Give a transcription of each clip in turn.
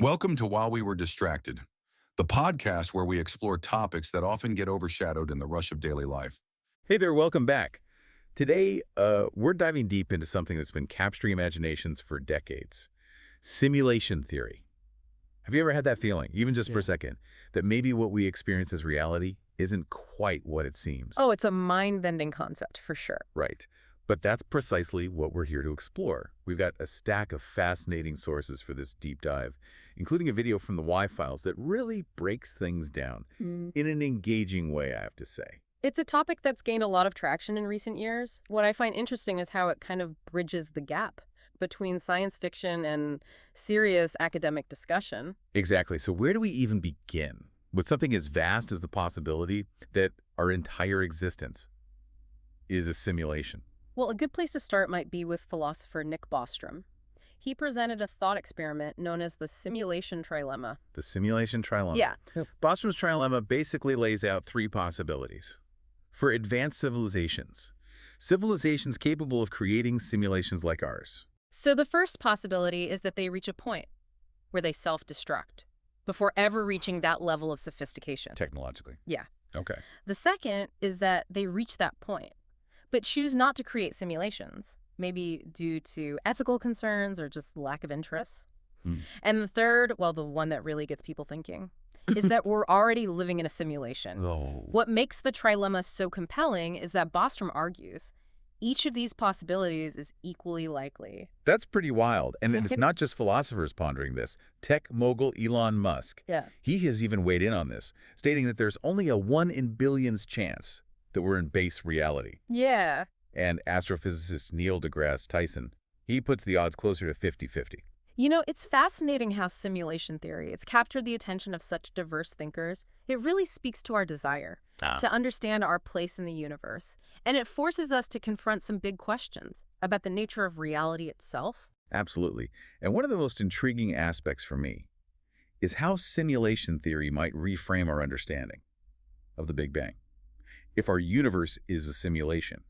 Welcome to While We Were Distracted, the podcast where we explore topics that often get overshadowed in the rush of daily life. Hey there, welcome back. Today, we're diving deep into something that's been capturing imaginations for decades. Simulation theory. Have you ever had that feeling, even just for a second, that maybe what we experience as reality isn't quite what it seems? Oh, it's a mind-bending concept, for sure. Right. But that's precisely what we're here to explore. We've got a stack of fascinating sources for this deep dive, including a video from the Y-Files that really breaks things down in an engaging way, I have to say. It's a topic that's gained a lot of traction in recent years. What I find interesting is how it kind of bridges the gap between science fiction and serious academic discussion. Exactly. So where do we even begin with something as vast as the possibility that our entire existence is a simulation? Well, a good place to start might be with philosopher Nick Bostrom. He presented a thought experiment known as the simulation trilemma. The simulation trilemma. Yeah. Bostrom's trilemma basically lays out three possibilities. For advanced civilizations capable of creating simulations like ours. So the first possibility is that they reach a point where they self-destruct before ever reaching that level of sophistication. Technologically. Yeah. Okay. The second is that they reach that point, but choose not to create simulations, maybe due to ethical concerns or just lack of interest. And the third, well, the one that really gets people thinking, is that we're already living in a simulation. Oh. What makes the trilemma so compelling is that Bostrom argues each of these possibilities is equally likely. That's pretty wild. And it's not just philosophers pondering this. Tech mogul Elon Musk, Yeah. he has even weighed in on this, stating that there's only a 1 in billions chance that we're in base reality. Yeah. And astrophysicist Neil deGrasse Tyson, he puts the odds closer to 50-50. You know, it's fascinating how simulation theory, it's captured the attention of such diverse thinkers. It really speaks to our desire to understand our place in the universe. And it forces us to confront some big questions about the nature of reality itself. Absolutely. And one of the most intriguing aspects for me is how simulation theory might reframe our understanding of the Big Bang. If our universe is a simulation,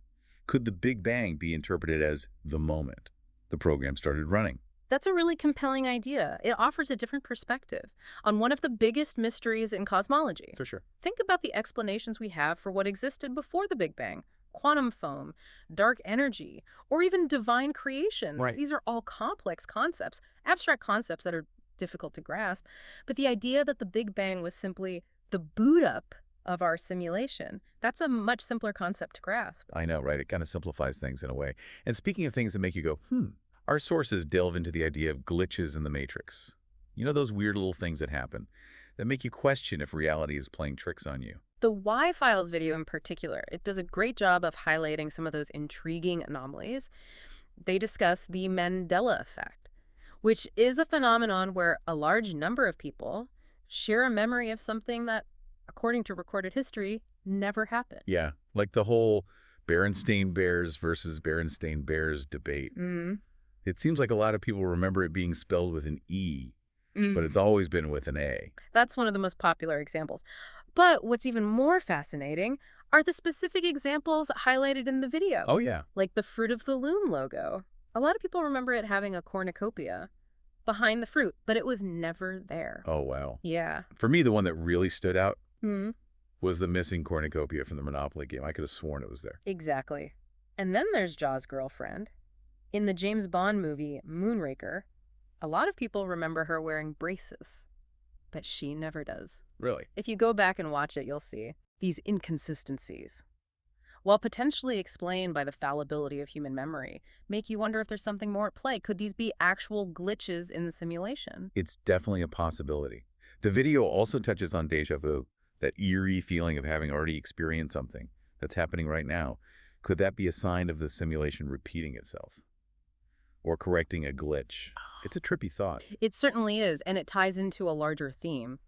could the Big Bang be interpreted as the moment the program started running? That's a really compelling idea. It offers a different perspective on one of the biggest mysteries in cosmology. So sure. Think about the explanations we have for what existed before the Big Bang. Quantum foam, dark energy, or even divine creation. Right. These are all complex concepts, abstract concepts that are difficult to grasp. But the idea that the Big Bang was simply the boot up of our simulation, that's a much simpler concept to grasp. I know, right? It kind of simplifies things in a way. And speaking of things that make you go, our sources delve into the idea of glitches in the matrix. You know, those weird little things that happen that make you question if reality is playing tricks on you. The Y-Files video in particular, it does a great job of highlighting some of those intriguing anomalies. They discuss the Mandela Effect, which is a phenomenon where a large number of people share a memory of something that, according to recorded history, never happened. Yeah, like the whole Berenstain Bears versus Berenstain Bears debate. It seems like a lot of people remember it being spelled with an E, but it's always been with an A. That's one of the most popular examples. But what's even more fascinating are the specific examples highlighted in the video. Oh, yeah. Like the Fruit of the Loom logo. A lot of people remember it having a cornucopia behind the fruit, but it was never there. Oh, wow. Yeah. For me, the one that really stood out was the missing cornucopia from the Monopoly game. I could have sworn it was there. Exactly. And then there's Jaws' girlfriend. In the James Bond movie Moonraker, a lot of people remember her wearing braces, but she never does. Really? If you go back and watch it, you'll see these inconsistencies, while potentially explained by the fallibility of human memory, make you wonder if there's something more at play. Could these be actual glitches in the simulation? It's definitely a possibility. The video also touches on déjà vu, that eerie feeling of having already experienced something that's happening right now. Could that be a sign of the simulation repeating itself? Or correcting a glitch? It's a trippy thought. It certainly is, and it ties into a larger theme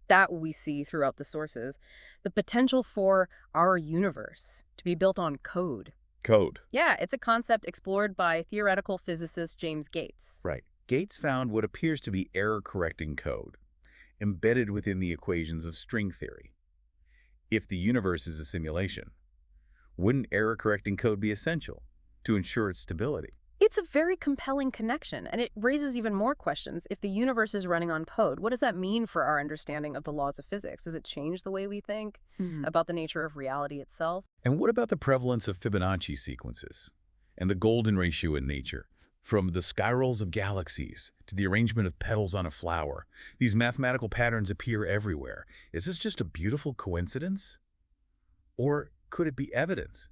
that we see throughout the sources, the potential for our universe to be built on code. Code. Yeah, it's a concept explored by theoretical physicist James Gates. Right. Gates found what appears to be error-correcting code, embedded within the equations of string theory. If the universe is a simulation, wouldn't error-correcting code be essential to ensure its stability? It's a very compelling connection, and it raises even more questions. If the universe is running on code, what does that mean for our understanding of the laws of physics? Does it change the way we think about the nature of reality itself? And what about the prevalence of Fibonacci sequences and the golden ratio in nature? From the spirals of galaxies to the arrangement of petals on a flower, these mathematical patterns appear everywhere. Is this just a beautiful coincidence? Or could it be evidence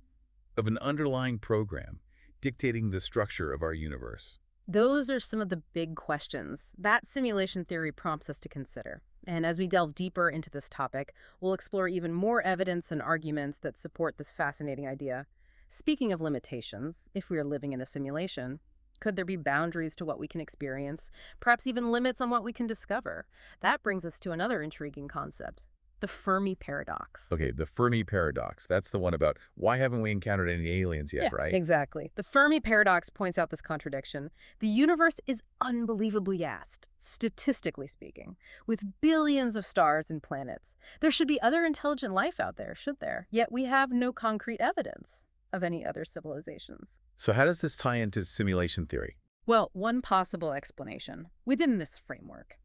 of an underlying program dictating the structure of our universe? Those are some of the big questions that simulation theory prompts us to consider. And as we delve deeper into this topic, we'll explore even more evidence and arguments that support this fascinating idea. Speaking of limitations, if we are living in a simulation, could there be boundaries to what we can experience, perhaps even limits on what we can discover? That brings us to another intriguing concept, the Fermi paradox. Okay, the Fermi paradox. That's the one about why haven't we encountered any aliens yet, right? Exactly. The Fermi paradox points out this contradiction. The universe is unbelievably vast, statistically speaking, with billions of stars and planets. There should be other intelligent life out there, should there? Yet we have no concrete evidence of any other civilizations. So how does this tie into simulation theory? Well, one possible explanation within this framework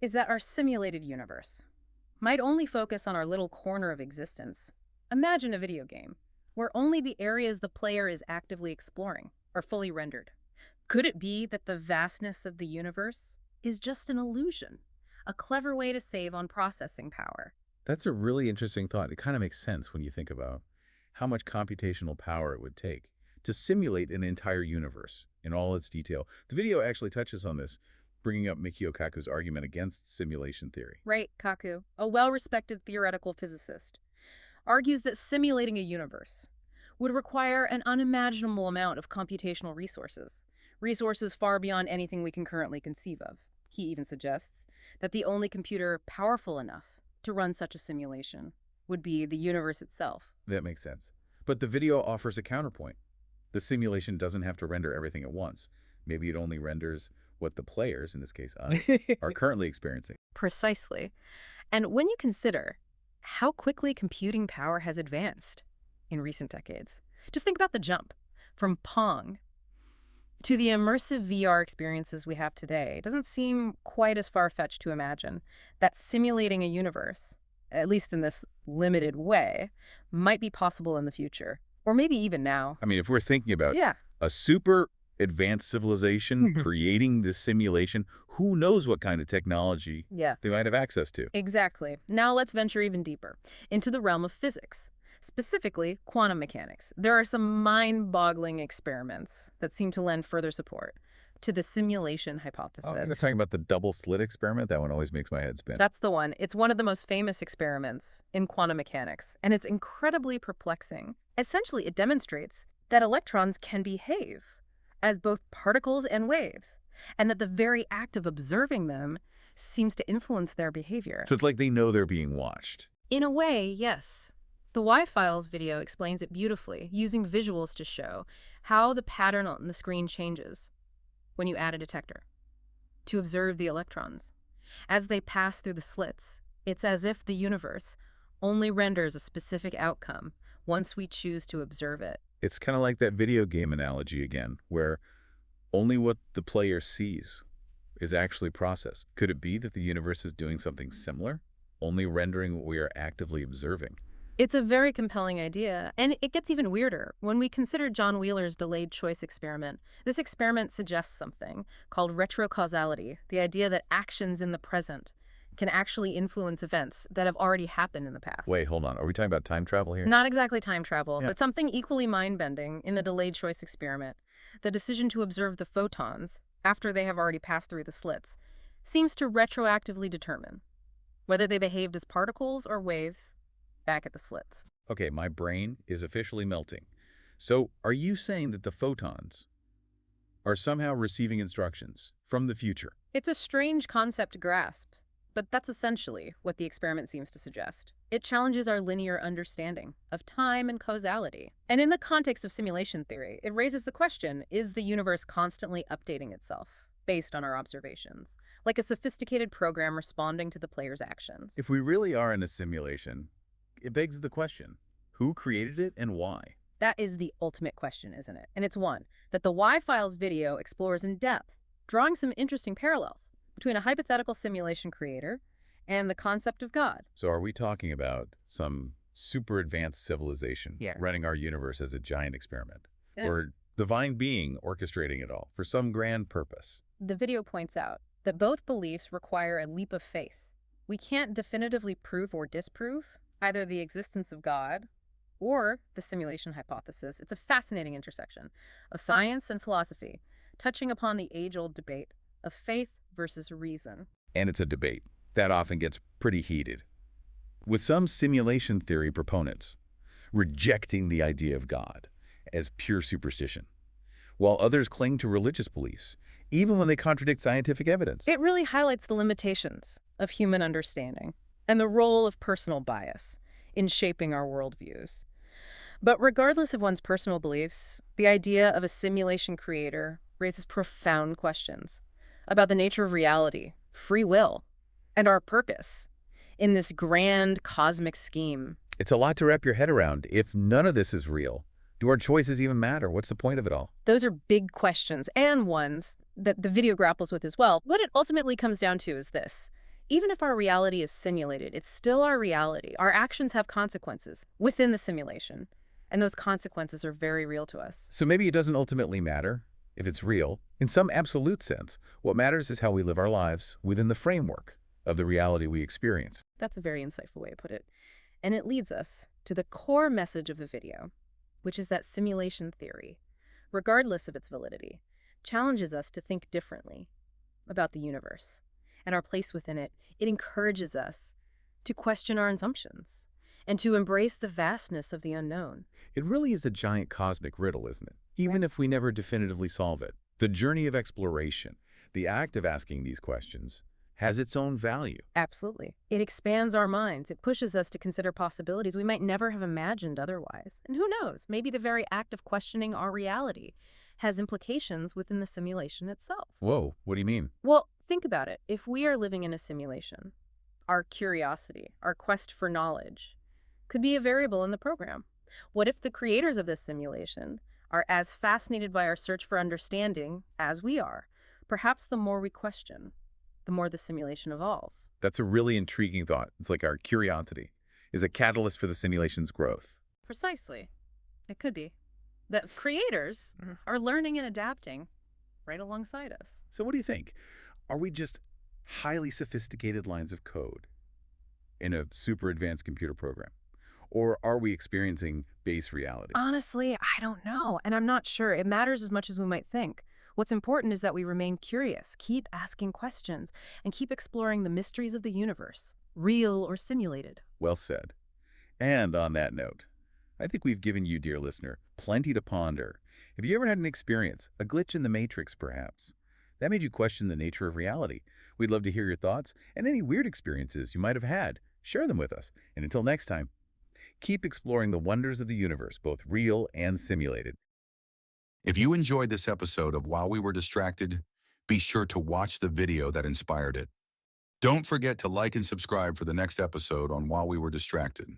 is that our simulated universe might only focus on our little corner of existence. Imagine a video game where only the areas the player is actively exploring are fully rendered. Could it be that the vastness of the universe is just an illusion, a clever way to save on processing power? That's a really interesting thought. It kind of makes sense when you think about how much computational power it would take to simulate an entire universe in all its detail. The video actually touches on this, bringing up Mikio Kaku's argument against simulation theory. Right, Kaku, a well-respected theoretical physicist, argues that simulating a universe would require an unimaginable amount of computational resources far beyond anything we can currently conceive of. He even suggests that the only computer powerful enough to run such a simulation would be the universe itself. That makes sense. But the video offers a counterpoint. The simulation doesn't have to render everything at once. Maybe it only renders what the players, in this case us, are currently experiencing. Precisely. And when you consider how quickly computing power has advanced in recent decades, just think about the jump from Pong to the immersive VR experiences we have today. It doesn't seem quite as far-fetched to imagine that simulating a universe, at least in this limited way, might be possible in the future, or maybe even now. I mean, if we're thinking about Yeah. a super advanced civilization creating this simulation, who knows what kind of technology they might have access to? Exactly. Now let's venture even deeper into the realm of physics, specifically quantum mechanics. There are some mind-boggling experiments that seem to lend further support to the simulation hypothesis. Oh, you're talking about the double-slit experiment? That one always makes my head spin. That's the one. It's one of the most famous experiments in quantum mechanics, and it's incredibly perplexing. Essentially, it demonstrates that electrons can behave as both particles and waves, and that the very act of observing them seems to influence their behavior. So it's like they know they're being watched. In a way, yes. The Y-Files video explains it beautifully, using visuals to show how the pattern on the screen changes when you add a detector to observe the electrons. As they pass through the slits, it's as if the universe only renders a specific outcome once we choose to observe it. It's kind of like that video game analogy again, where only what the player sees is actually processed. Could it be that the universe is doing something similar, only rendering what we are actively observing? It's a very compelling idea, and it gets even weirder when we consider John Wheeler's delayed choice experiment. This experiment suggests something called retrocausality, the idea that actions in the present can actually influence events that have already happened in the past. Wait, hold on. Are we talking about time travel here? Not exactly time travel, Yeah. but something equally mind-bending in the delayed choice experiment. The decision to observe the photons after they have already passed through the slits seems to retroactively determine whether they behaved as particles or waves back at the slits. Okay, my brain is officially melting. So are you saying that the photons are somehow receiving instructions from the future? It's a strange concept to grasp, but that's essentially what the experiment seems to suggest. It challenges our linear understanding of time and causality. And in the context of simulation theory, it raises the question, is the universe constantly updating itself based on our observations, like a sophisticated program responding to the player's actions? If we really are in a simulation, it begs the question, who created it and why? That is the ultimate question, isn't it? And it's one that the Why Files video explores in depth, drawing some interesting parallels between a hypothetical simulation creator and the concept of God. So are we talking about some super advanced civilization Yeah. running our universe as a giant experiment? Yeah. Or divine being orchestrating it all for some grand purpose? The video points out that both beliefs require a leap of faith. We can't definitively prove or disprove either the existence of God or the simulation hypothesis. It's a fascinating intersection of science and philosophy, touching upon the age-old debate of faith versus reason. And it's a debate that often gets pretty heated, with some simulation theory proponents rejecting the idea of God as pure superstition, while others cling to religious beliefs, even when they contradict scientific evidence. It really highlights the limitations of human understanding and the role of personal bias in shaping our worldviews. But regardless of one's personal beliefs, the idea of a simulation creator raises profound questions about the nature of reality, free will, and our purpose in this grand cosmic scheme. It's a lot to wrap your head around. If none of this is real, do our choices even matter? What's the point of it all? Those are big questions, and ones that the video grapples with as well. What it ultimately comes down to is this. Even if our reality is simulated, it's still our reality. Our actions have consequences within the simulation, and those consequences are very real to us. So maybe it doesn't ultimately matter if it's real. In some absolute sense, what matters is how we live our lives within the framework of the reality we experience. That's a very insightful way to put it. And it leads us to the core message of the video, which is that simulation theory, regardless of its validity, challenges us to think differently about the universe and our place within it. It encourages us to question our assumptions and to embrace the vastness of the unknown. It really is a giant cosmic riddle, isn't it? Even if we never definitively solve it. The journey of exploration, the act of asking these questions, has its own value. Absolutely. It expands our minds. It pushes us to consider possibilities we might never have imagined otherwise. And who knows, maybe the very act of questioning our reality has implications within the simulation itself. Whoa, what do you mean? Well, think about it. If we are living in a simulation, our curiosity, our quest for knowledge, could be a variable in the program. What if the creators of this simulation are as fascinated by our search for understanding as we are? Perhaps the more we question, the more the simulation evolves. That's a really intriguing thought. It's like our curiosity is a catalyst for the simulation's growth. Precisely. It could be. The creators are learning and adapting right alongside us. So what do you think? Are we just highly sophisticated lines of code in a super advanced computer program? Or are we experiencing base reality? Honestly, I don't know, and I'm not sure it matters as much as we might think. What's important is that we remain curious, keep asking questions, and keep exploring the mysteries of the universe, real or simulated. Well said. And on that note, I think we've given you, dear listener, plenty to ponder. Have you ever had an experience, a glitch in the matrix perhaps, that made you question the nature of reality? We'd love to hear your thoughts and any weird experiences you might have had. Share them with us. And until next time, keep exploring the wonders of the universe, both real and simulated. If you enjoyed this episode of While We Were Distracted, be sure to watch the video that inspired it. Don't forget to like and subscribe for the next episode on While We Were Distracted.